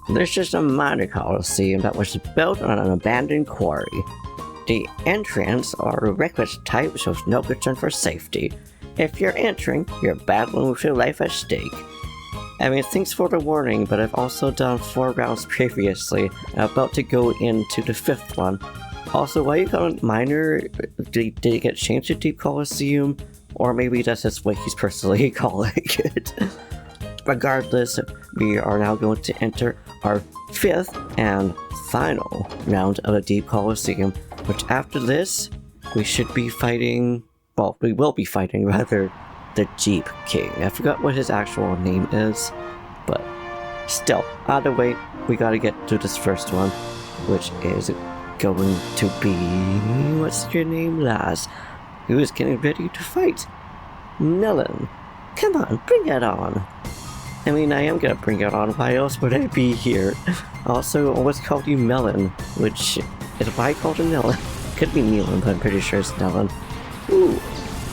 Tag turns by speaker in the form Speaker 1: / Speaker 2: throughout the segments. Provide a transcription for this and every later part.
Speaker 1: This is a minor Colosseum that was built on an abandoned quarry. The entrants are reckless type, so it's no concern for safety. If you're entering, you're battling with your life at stake. I mean, thanks for the warning, but I've also done 4 rounds previously. I'm about to go into the 5th one. Also, why you call it minor? Did it get changed to Deep Colosseum? Or maybe that's just what he's personally calling it. Regardless, we are now going to enter our 5th and final round of the Deep Colosseum, which after this, we should be fighting, well, we will be fighting rather, the Jeep King. I forgot what his actual name is, but still, either way, we gotta get to this first one, which is going to be, what's your name, lass? Who is getting ready to fight? Melon. Come on, bring it on. I mean, I am gonna bring it on, why else would I be here? Also, I always called you Melon, which is why I called him Melon. Could be Nealon, but I'm pretty sure it's Melon. Ooh,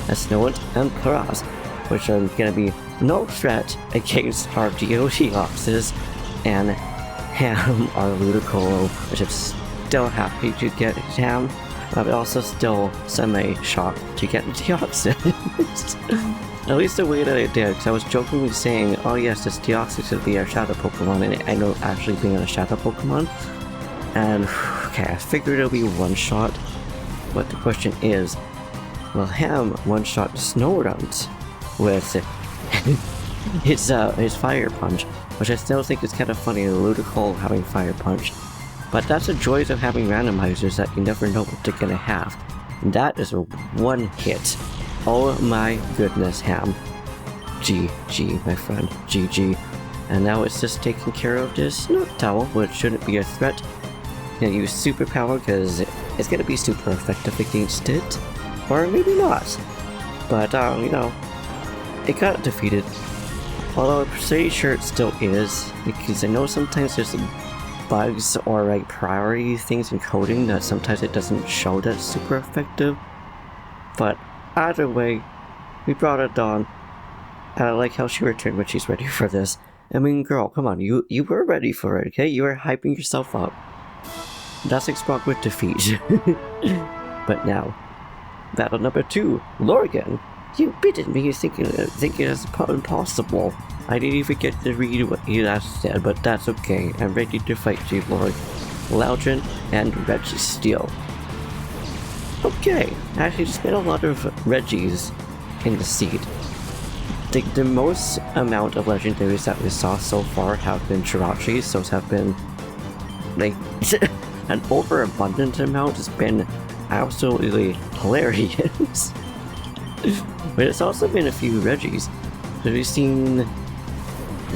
Speaker 1: a Snowant and Paras, which are gonna be no threat against our Deoxys and Ham, our Ludicolo, which I'm still happy to get Ham. I'm also still semi-shocked to get Deoxys. At least the way that I did, because I was jokingly saying, oh yes, this Deoxys would be our shadow Pokemon, and I know actually being a shadow Pokemon. And, okay, I figured it'll be one-shot, but the question is, will Ham one-shot Snorunt with his Fire Punch, which I still think is kind of funny, Ludicolo having Fire Punch. But that's the joys of having randomizers, that you never know what they're gonna have. And that is a one hit. Oh my goodness, Ham. GG, my friend. GG. And now it's just taking care of this Noctowl, which shouldn't be a threat. I'm gonna use Superpower because it's gonna be super effective against it. Or maybe not. But, you know, it got defeated. Although I'm pretty sure it still is, because I know sometimes there's some bugs or like priority things in coding that sometimes it doesn't show that it's super effective. But either way, we brought it on. I like how she returned when she's ready for this. I mean, girl, come on, you were ready for it, okay? You were hyping yourself up. That's Xbox with defeat. But now, battle number 2, Lorgan. You bitten me thinking it's impossible. I didn't even get to read what he last said, but that's okay. I'm ready to fight you, Lord. Loudron and Registeel. Okay, actually just been a lot of Reggies in the seed. The most amount of legendaries that we saw so far have been Jirachis, those have been like an overabundant amount has been absolutely hilarious. But it's also been a few Reggies. So we've seen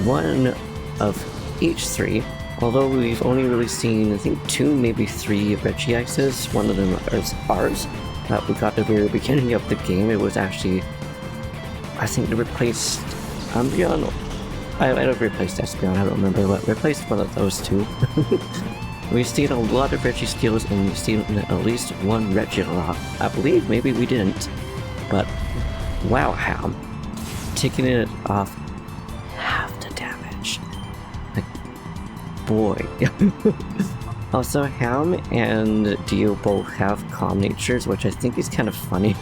Speaker 1: one of each 3, although we've only really seen, I think, 2, maybe 3 Reggiexes. One of them is ours, that we got at the very beginning of the game. It was actually, I think they replaced Umbreon. I don't replace Espeon, I don't remember, but replaced one of those 2. We've seen a lot of Registeels, and we've seen at least one Regirock. I believe maybe we didn't, but wow, Ham. Taking it off half the damage. Like, boy. Also, Ham and Dio both have calm natures, which I think is kind of funny.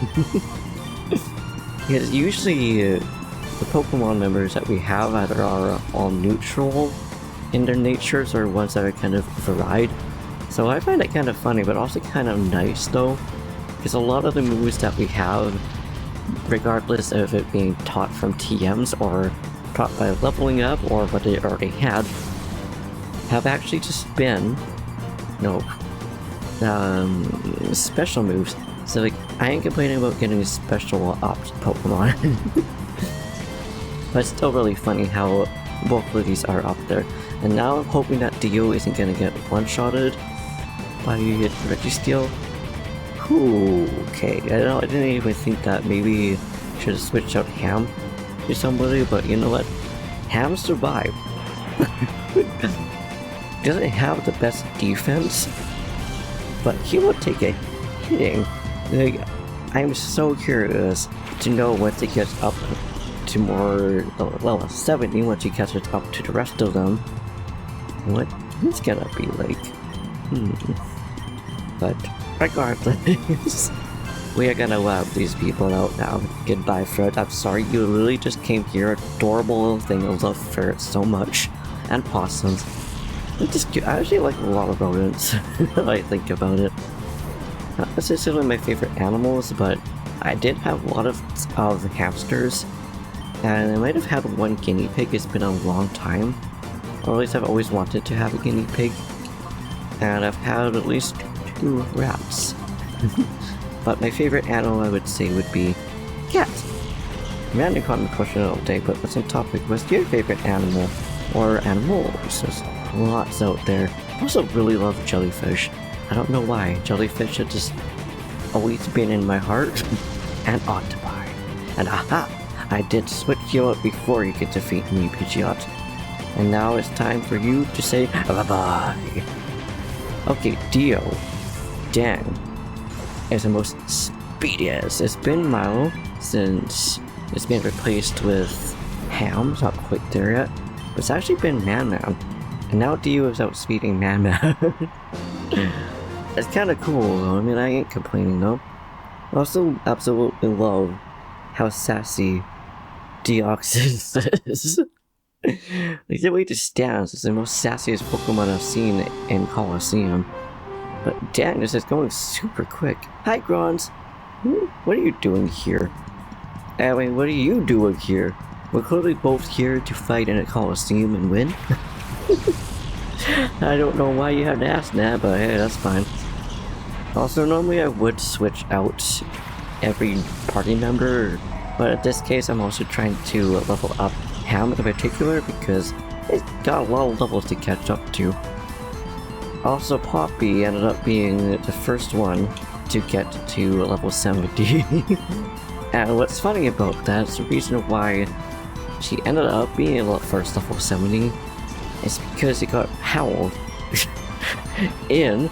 Speaker 1: Because usually, the Pokemon members that we have either are all neutral in their natures or ones that are kind of varied. So I find it kind of funny, but also kind of nice though, because a lot of the moves that we have, regardless of it being taught from TMs or taught by leveling up or what they already had, have actually just been, special moves. So like, I ain't complaining about getting a special opt Pokemon. But it's still really funny how both of these are up there. And now I'm hoping that Dio isn't gonna get one-shotted by Registeel. Ooh, okay, I didn't even think that maybe should have switched out Ham to somebody, but you know what? Ham survived. Doesn't have the best defense, but he will take a hitting. Like, I'm so curious to know once it gets up to more level 70, once he catches up to the rest of them, what it's gonna be like. But regardless, we are gonna love these people out now. Goodbye, Fred. I'm sorry you literally just came here. Adorable little thing. I love ferrets so much. And possums. I actually like a lot of rodents when I think about it. Not necessarily my favorite animals, but I did have a lot of hamsters. And I might have had one guinea pig. It's been a long time. Or at least I've always wanted to have a guinea pig. And I've had at least 2 rats. But my favorite animal I would say would be cat. Random comment question all day, but what's on topic? What's your favorite animal? Or animals? There's lots out there. I also really love jellyfish. I don't know why. Jellyfish have just always been in my heart. And octopi. And aha! I did switch you out before you could defeat me, Pidgeot. And now it's time for you to say bye-bye. Okay, Dio. Dang. Is the most speediest. It's been a while since it's been replaced with Ham. It's not quite there yet. But it's actually been Man-Man. And now Dio is outspeeding Man-Man. It's kinda cool though. I mean, I ain't complaining though. I also absolutely love how sassy Deoxys is. Like, the way it stands is the most sassiest Pokemon I've seen in Colosseum. But dang, this is going super quick. Hi, Grons! What are you doing here? I mean, what are you doing here? We're clearly both here to fight in a Colosseum and win. I don't know why you had to ask that, but hey, that's fine. Also, normally I would switch out every party member, but in this case I'm also trying to level up Ham in particular because it's got a lot of levels to catch up to. Also, Poppy ended up being the first one to get to level 70. And what's funny about that is the reason why she ended up being first level 70 is because it got howled in,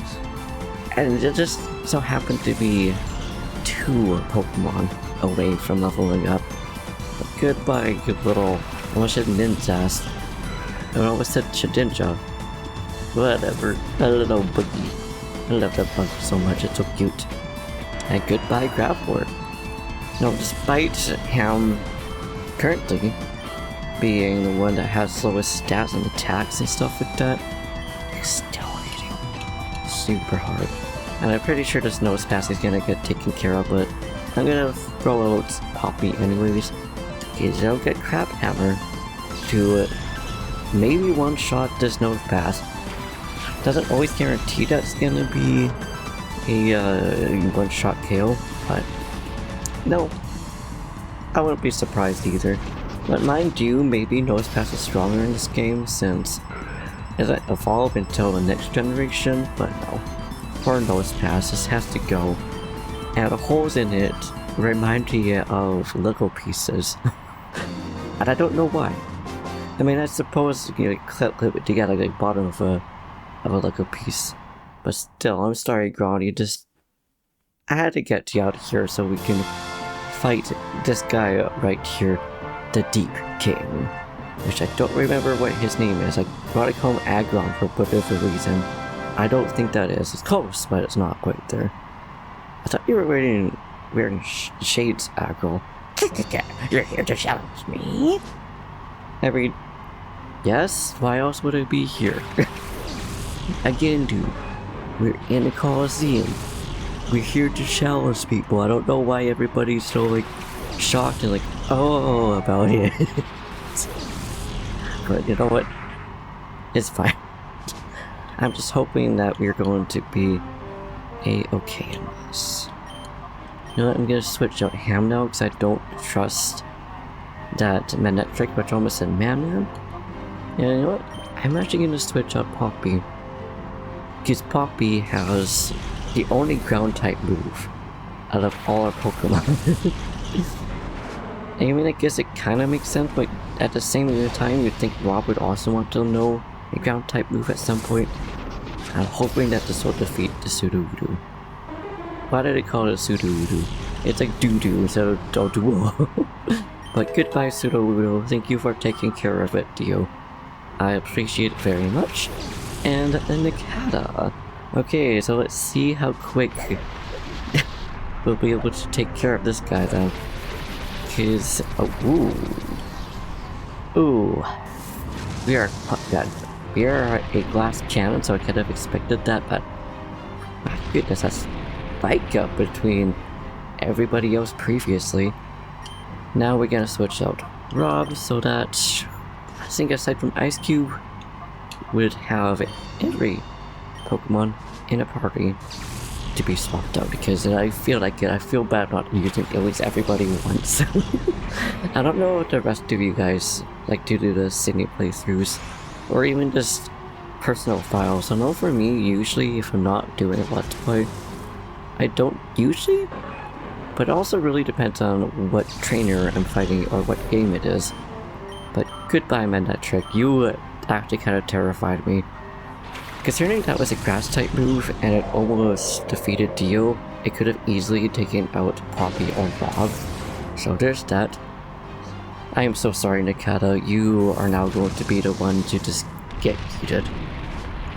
Speaker 1: and it just so happened to be 2 Pokemon away from leveling up. But goodbye, good little... I almost said Ninjas. I almost said Shedinja. Whatever. A little buggy. I love that bug so much, it's so cute. And goodbye, Graveler. No, despite Ham currently being the one that has slowest stats and attacks and stuff like that, he's still hitting super hard. And I'm pretty sure this nose pass is gonna get taken care of, but I'm gonna throw out Poppy anyways. Okay, so I'll get Crab Hammer to maybe one-shot this nose pass. Doesn't always guarantee that's gonna be a one-shot KO, but no, I wouldn't be surprised either. But mind you, maybe Nosepass is stronger in this game since it doesn't evolve until the next generation, but no. For Nosepass, this has to go. And the holes in it remind me of Lego pieces. And I don't know why. I mean, I suppose you know, clip it together like the bottom of a Lego piece. But still, I'm sorry, Gronny, I had to get you out of here so we can fight this guy right here, the Deep King. Which I don't remember what his name is. I brought it home Aggron for whatever reason. I don't think that is. It's close, but it's not quite there. I thought you were wearing shades, Aggron. You're here to challenge me? Yes? Why else would I be here? Again, dude. We're in a Colosseum. We're here to challenge people. I don't know why everybody's so, like, shocked and, like, oh, about it. But you know what? It's fine. I'm just hoping that we're going to be a-okay in this. You know what? I'm gonna switch out Ham now because I don't trust that Manectric, which almost said Man-Man. And you know what? I'm actually gonna switch out Poppy. Because Poppy has the only ground type move out of all our Pokemon. I mean, I guess it kind of makes sense, but at the same time, you'd think Rob would also want to know a ground type move at some point. I'm hoping that this will defeat the Sudowoodo. Why did it call it a Sudowoodo? It's like doo-doo instead of Doduo. But goodbye, Sudowoodo. Thank you for taking care of it, Dio. I appreciate it very much. And the Nikata. Okay, so let's see how quick we'll be able to take care of this guy then. Cause, ooh. We are a glass cannon, so I kind of expected that, but my goodness, that's spike up between everybody else previously. Now we're gonna switch out Rob so that I think aside from Ice Cube, would have every Pokemon in a party to be swapped out, because I feel like it. I feel bad not using at least everybody once. I don't know what the rest of you guys like to do the Sydney playthroughs, or even just personal files. I know for me, usually if I'm not doing a Let's Play, I don't usually, but it also really depends on what trainer I'm fighting or what game it is. But goodbye Manectric, you actually kind of terrified me. Considering that was a grass type move and it almost defeated Dio, it could have easily taken out Poppy or Rob. So there's that. I am so sorry Nikata, you are now going to be the one to just get heated.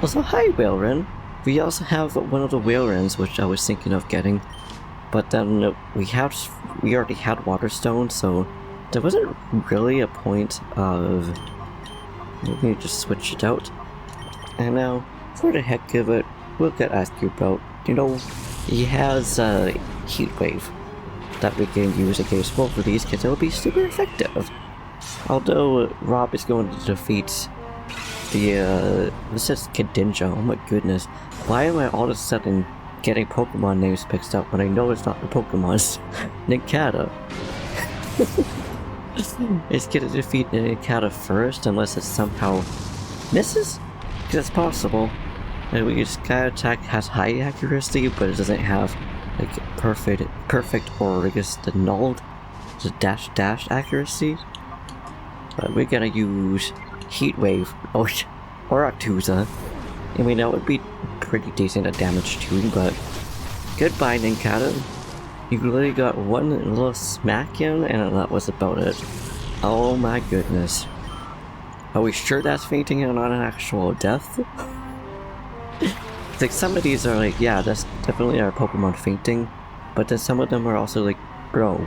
Speaker 1: Also, hi Whaleren! We also have one of the Whalerens which I was thinking of getting. But then we already had Waterstone, so there wasn't really a point of... Let me just switch it out. And now, for the heck of it, we'll get Ice Cube out. You know, he has a Heat Wave that we can use against both of these because it'll be super effective. Although Rob is going to defeat the this is Kadinja. Oh my goodness, why am I all of a sudden getting Pokemon names mixed up when I know it's not the Pokemon's? Nikata. It's gonna defeat Nikata first unless it somehow misses, because it's possible. And we just Sky Attack has high accuracy, but it doesn't have like perfect or I guess the null, the dash accuracy. But we're gonna use Heat Wave or Artusa. I mean, that would be pretty decent at damage too, but goodbye Ninkata. You literally got one little smack in and that was about it. Oh my goodness. Are we sure that's fainting and not an actual death? It's like some of these are like, yeah, that's definitely our Pokemon fainting, but then some of them are also like, bro,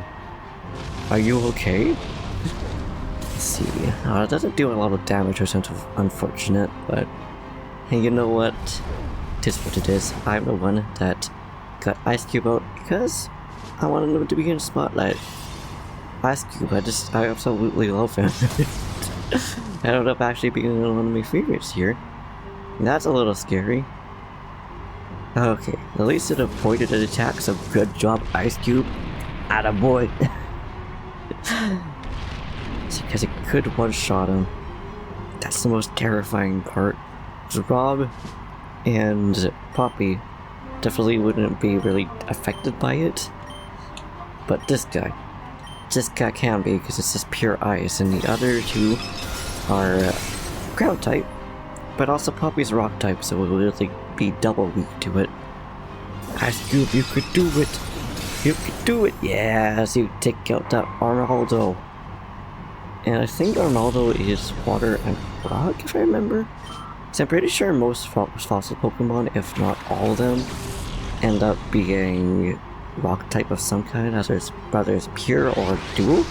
Speaker 1: are you okay? Let's see. It doesn't do a lot of damage, or something unfortunate, but hey, you know what? It is what it is. I'm the one that got Ice Cube out because I wanted him to be in the spotlight. Ice Cube, I absolutely love him. I ended up actually being one of my favorites here. That's a little scary. Okay, at least it avoided an attack, so good job, Ice Cube. Attaboy! Because it could one-shot him. That's the most terrifying part. Rob and Poppy definitely wouldn't be really affected by it. But this guy can be, because it's just pure ice, and the other two are ground type, but also Poppy's rock type, so it will literally be double weak to it. Ice Cube, you could do it! You could do it! Yes, you take out that Arnaldo. And I think Arnaldo is water and rock, if I remember. So I'm pretty sure most fossil Pokemon, if not all of them, end up being rock type of some kind, whether it's pure or dual.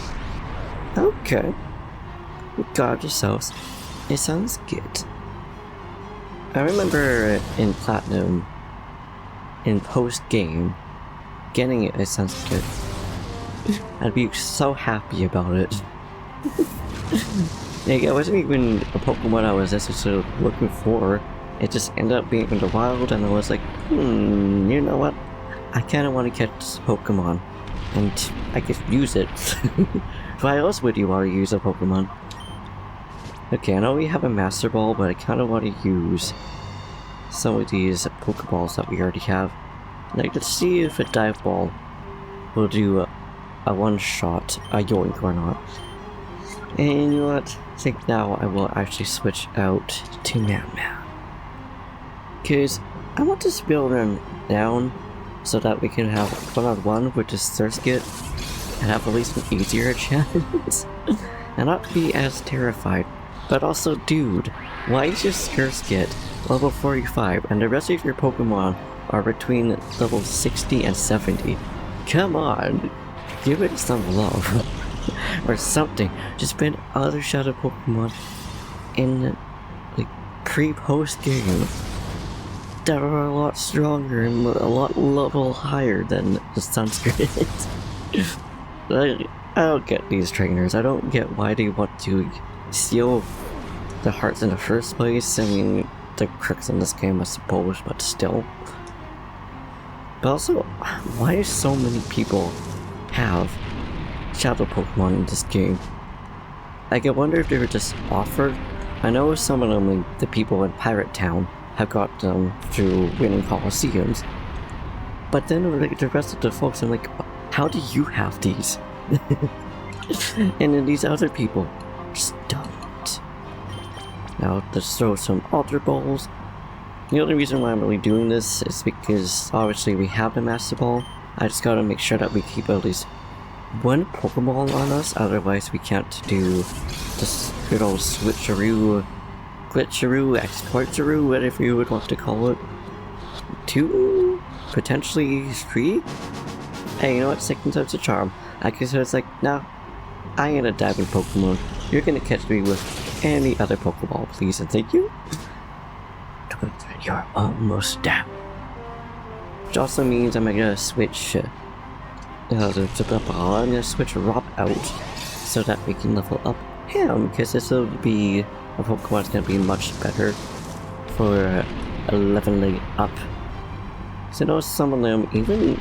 Speaker 1: Okay. We got ourselves. It sounds good. I remember in Platinum, in post-game, getting it sounds good. I'd be so happy about it. Like, it wasn't even a Pokemon I was necessarily looking for. It just ended up being in the wild, and I was like, you know what? I kinda want to catch this Pokemon, and I could use it. Why else would you want to use a Pokemon? Okay, I know we have a Master Ball, but I kinda want to use some of these Pokeballs that we already have. Like, let's see if a Dive Ball will do a one-shot, a Yoink or not. And you know what? I think now I will actually switch out to Man. Because I want this builder down so that we can have one-on-one with this Surskit and have at least an easier chance. And not be as terrified But also, dude, why is your Skirskit level 45 and the rest of your Pokemon are between level 60 and 70? Come on, give it some love. Or something. Just ban other Shadow Pokemon in like pre-post game that are a lot stronger and a lot level higher than the Sunscreen. I don't get these trainers. I don't get why they want to steal the hearts in the first place. I mean, the crooks in this game, I suppose, but still. But also, why do so many people have Shadow Pokemon in this game? Like, I wonder if they were just offered. I know some of them, like, the people in Pirate Town, have got them through winning Colosseums. But then, like, the rest of the folks, I'm like, how do you have these? And then these other people just don't. Now, let's throw some Ultra Balls. The only reason why I'm really doing this is because, obviously, we have the Master Ball. I just gotta make sure that we keep at least one Pokeball on us, otherwise we can't do this good old switcheroo, glitcheroo, exploiteroo, whatever you would want to call it. 2, potentially 3? Hey, you know what, second time's a charm. I guess it's like, nah, I ain't a diving Pokemon. You're gonna catch me with any other Pokeball, please and thank you. You're almost down. Which also means I'm gonna switch I'm gonna switch Rob out so that we can level up him, because this will be a Pokemon that's gonna be much better for leveling up. So I know some of them, even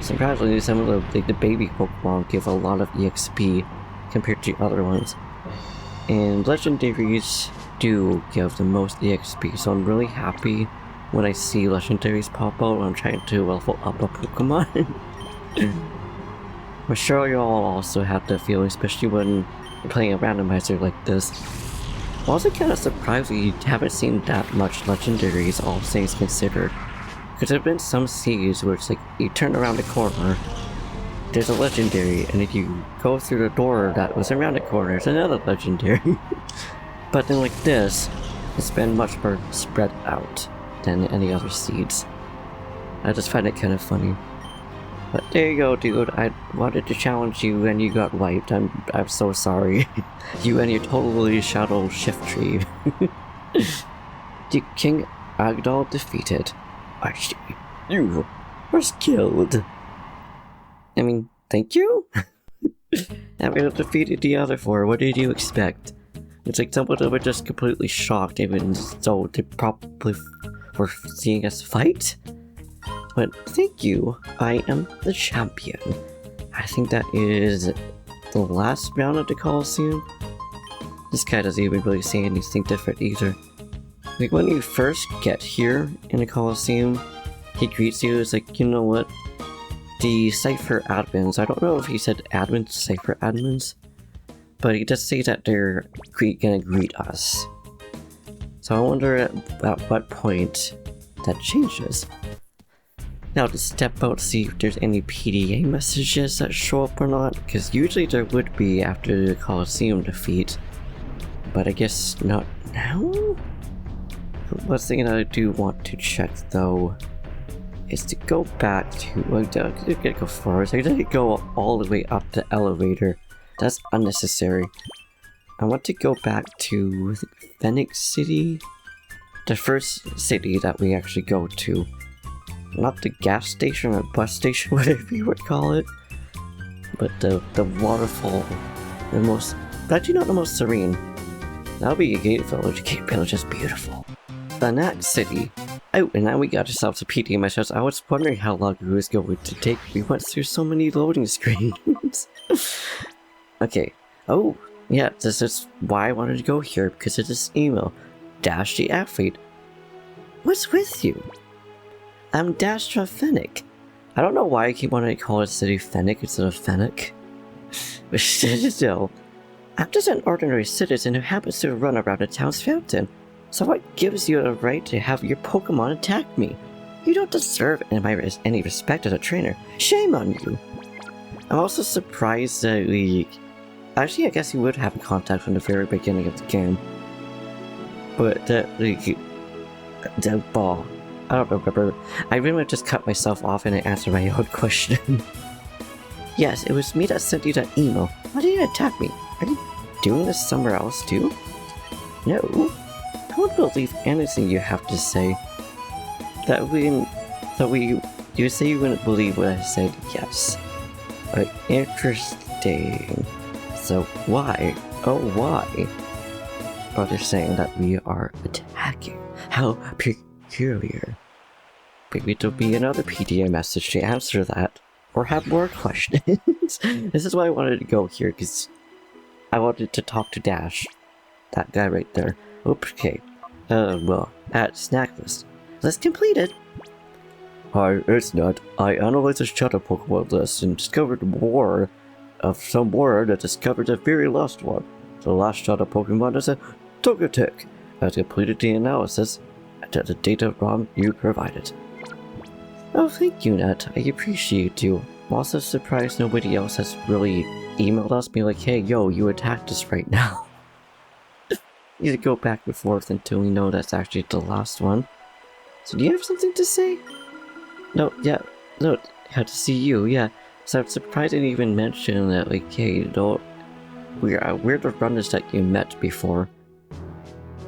Speaker 1: surprisingly, some of the baby Pokemon give a lot of EXP compared to other ones. And legendaries do give the most EXP, so I'm really happy when I see legendaries pop out when I'm trying to level up a Pokemon. I'm sure you all also have that feeling, especially when you're playing a randomizer like this. I'm also kind of surprised we haven't seen that much legendaries, all things considered. Because there have been some seas where it's like, you turn around the corner, there's a legendary, and if you go through the door that was around the corner, there's another legendary. But then like this, it's been much more spread out than any other seeds. I just find it kind of funny. But there you go, dude. I wanted to challenge you and you got wiped. I'm so sorry. You and your totally Shadow Shiftry. The King Agdal defeated. Archie, you was killed. I mean, thank you? Having defeated the other 4, what did you expect? It's like some of them were just completely shocked, even so they probably were seeing us fight? But thank you, I am the champion. I think that is the last round of the Colosseum. This guy doesn't even really say anything different either. Like when you first get here in the Colosseum, he greets you as like, you know what? The Cypher admins, I don't know if he said admins, Cypher admins, but he does say that they're gonna greet us. So I wonder at what point that changes. Now to step out, see if there's any PDA messages that show up or not, because usually there would be after the Colosseum defeat, but I guess not now? One thing that I do want to check though is to go back to, I gotta go forward, I gotta go all the way up the elevator. That's unnecessary. I want to go back to Phoenix City, the first city that we actually go to. Not the gas station or bus station, whatever you would call it, but the waterfall, the most, actually not the most serene. That'll be a Gate Village. Gate Village is beautiful. Banat City. Oh, and now we got ourselves a PD message. I was wondering how long it was going to take. We went through so many loading screens. Okay. Oh, yeah, this is why I wanted to go here, because of this email. Dash the athlete. What's with you? I'm Dastra Fennec. I don't know why I keep wanting to call it City Fennec instead of Fennec. But still, I'm just an ordinary citizen who happens to run around the town's fountain. So what gives you the right to have your Pokemon attack me? You don't deserve any respect as a trainer. Shame on you. I'm also surprised that we... Actually, I guess we would have contact from the very beginning of the game. But the ball. I don't remember. I really just cut myself off and I answered my own question. Yes, it was me that sent you that email. Why did you attack me? Are you doing this somewhere else too? No. I won't believe anything you have to say. You say you wouldn't believe what I said, yes. Interesting. So why? Oh, why? Are they saying that we are attacking? How peculiar. Maybe there'll be another PDA message to answer that. Or have more questions. This is why I wanted to go here, because I wanted to talk to Dash. That guy right there. Okay. Well, at snack list. Let's complete it. Hi, it's Nut. I analyzed the shadow Pokemon list and discovered more of some more that discovered the very last one. The last shadow Pokemon is a Togetic. I completed the analysis to the data ROM you provided. Oh, thank you, Nut. I appreciate you. I'm also surprised nobody else has really emailed us being like, hey, yo, you attacked us right now. Need to go back and forth until we know that's actually the last one. So do you have something to say? No, yeah, no, had to see you, yeah. So I'm surprised I didn't even mention that, like, hey, no, we're the runners that you met before.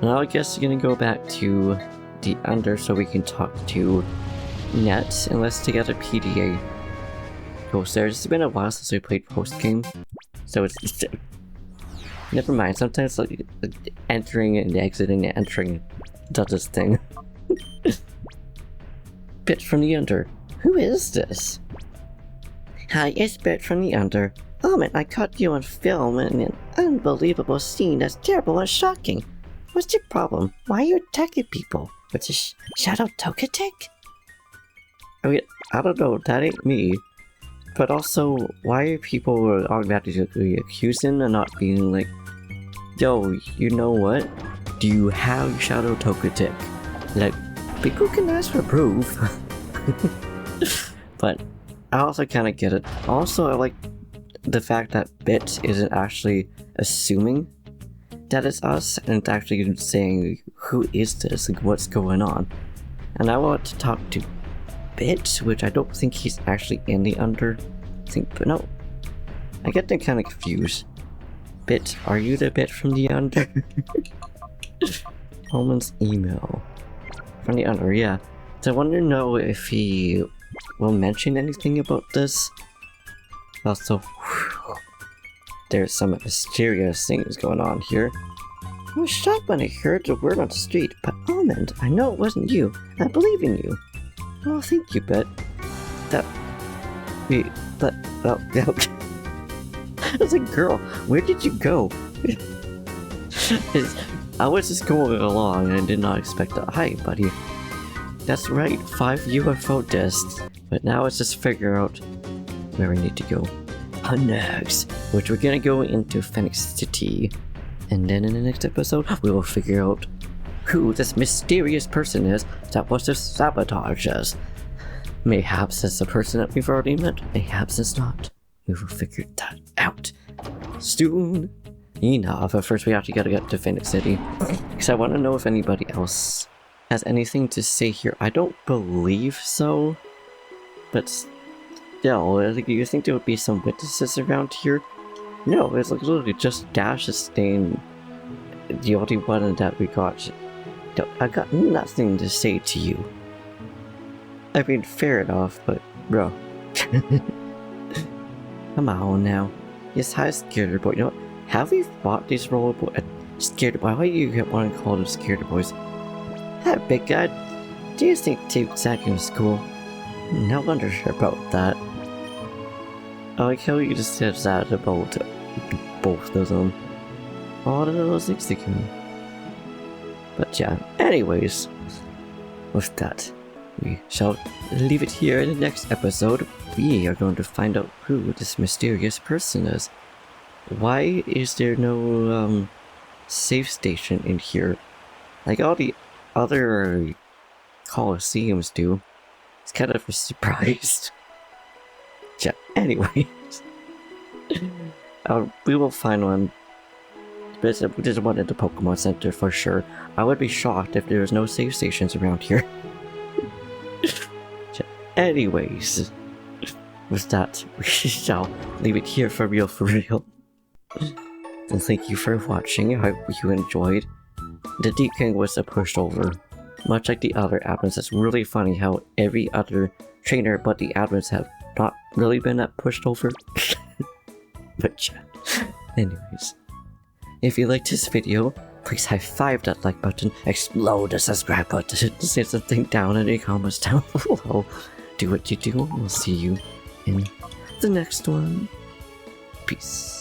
Speaker 1: Now I guess you're gonna go back to the under so we can talk to Net, and let's take out a PDA. Poster. It's been a while since we played post-game, so it's never mind. Sometimes like entering and exiting and entering does this thing. Bit from the under. Who is this? Hi, it's Bit from the under. Oh man, I caught you on film in an unbelievable scene that's terrible and shocking. What's your problem? Why are you attacking people? With a shadow Togetic? I mean, I don't know, that ain't me. But also, why are people automatically accusing and not being like, yo, you know what? Do you have Shadow Togetic? Like, people can ask for proof. But I also kind of get it. Also, I like the fact that Bit isn't actually assuming that it's us, and it's actually saying, who is this? Like, what's going on? And I want to talk to Bit, which I don't think he's actually in the under. But no, I get them kind of confused. Bit, are you the Bit from the under? Holman's email from the under, yeah. So I want to know if he will mention anything about this. Also, there's some mysterious things going on here. I was shocked when I heard the word on the street, but Almond, I know it wasn't you. I believe in you. Oh, thank you, Bet. I was like, girl, where did you go? I was just going along and I did not expect that. Hi, buddy. That's right, 5 UFO discs. But now let's just figure out where we need to go. Next, which we're gonna go into Phoenix City. And then in the next episode, we will figure out who this mysterious person is that wants to sabotage us. Mayhaps it's the person that we've already met, mayhaps it's not. We will figure that out soon enough. But first we actually gotta get to Phoenix City, because I want to know if anybody else has anything to say here. I don't believe so, but still, do you think there would be some witnesses around here? No, it's like literally just Dash is staying the only one that we got. I got nothing to say to you. I mean, fair enough, but bro. Come on now. Yes, hi, Scared Boy. You know what? Have we fought these roller boy? Scared Boy? Why do you get one called them Scared Boys? Hi, big guy. Do you think 2 seconds is cool? No wonder about that. I like how you just said that about both of them. All of those things they can. But yeah, anyways, with that, we shall leave it here. In the next episode, we are going to find out who this mysterious person is. Why is there no safe station in here like all the other Colosseums do? It's kind of a surprise. Yeah, anyways. We will find one There's one at the Pokemon Center for sure. I would be shocked if there was no save stations around here. Anyways, with that, we shall leave it here for real. And thank you for watching. I hope you enjoyed. The Deep King was a pushover. Much like the other admins, it's really funny how every other trainer but the admins have not really been that pushed over. But yeah, anyways. If you liked this video, please high-five that like button, explode the subscribe button, say something down in the comments down below. Do what you do, and we'll see you in the next one. Peace.